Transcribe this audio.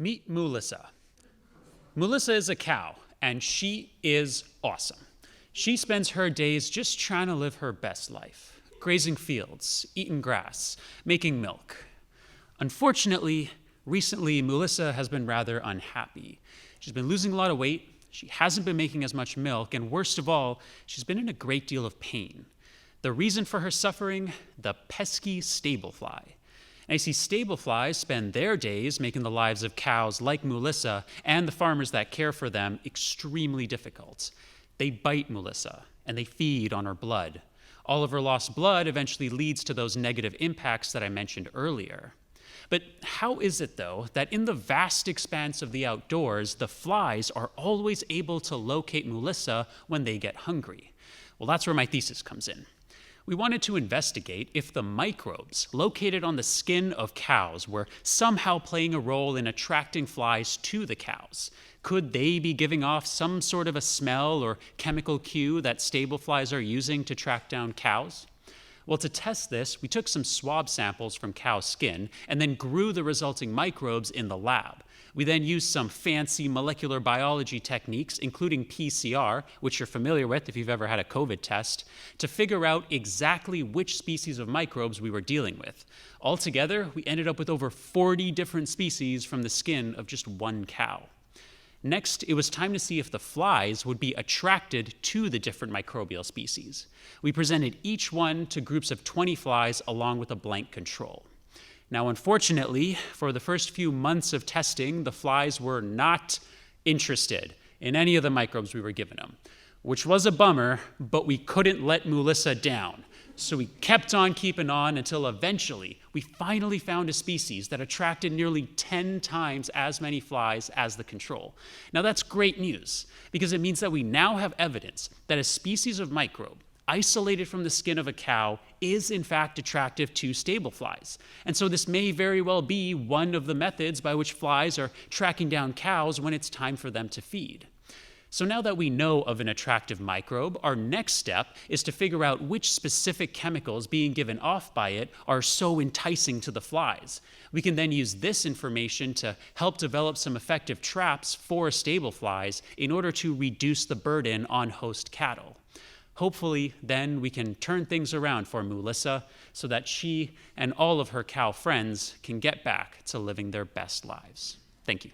Meet Melissa. Melissa is a cow, and she is awesome. She spends her days just trying to live her best life, grazing fields, eating grass, making milk. Unfortunately, recently, Melissa has been rather unhappy. She's been losing a lot of weight, she hasn't been making as much milk, and worst of all, she's been in a great deal of pain. The reason for her suffering? The pesky stable fly. And you see, stable flies spend their days making the lives of cows like Melissa and the farmers that care for them extremely difficult. They bite Melissa, and they feed on her blood. All of her lost blood eventually leads to those negative impacts that I mentioned earlier. But how is it, though, that in the vast expanse of the outdoors, the flies are always able to locate Melissa when they get hungry? Well, that's where my thesis comes in. We wanted to investigate if the microbes located on the skin of cows were somehow playing a role in attracting flies to the cows. Could they be giving off some sort of a smell or chemical cue that stable flies are using to track down cows? Well, to test this, we took some swab samples from cow skin and then grew the resulting microbes in the lab. We then used some fancy molecular biology techniques, including PCR, which you're familiar with if you've ever had a COVID test, to figure out exactly which species of microbes we were dealing with. Altogether, we ended up with over 40 different species from the skin of just one cow. Next, it was time to see if the flies would be attracted to the different microbial species. We presented each one to groups of 20 flies along with a blank control. Now, unfortunately, for the first few months of testing, the flies were not interested in any of the microbes we were giving them, which was a bummer, but we couldn't let Melissa down. So we kept on keeping on until eventually we finally found a species that attracted nearly 10 times as many flies as the control. Now that's great news because it means that we now have evidence that a species of microbe isolated from the skin of a cow is in fact attractive to stable flies. And so this may very well be one of the methods by which flies are tracking down cows when it's time for them to feed. So now that we know of an attractive microbe, our next step is to figure out which specific chemicals being given off by it are so enticing to the flies. We can then use this information to help develop some effective traps for stable flies in order to reduce the burden on host cattle. Hopefully, then we can turn things around for Melissa so that she and all of her cow friends can get back to living their best lives. Thank you.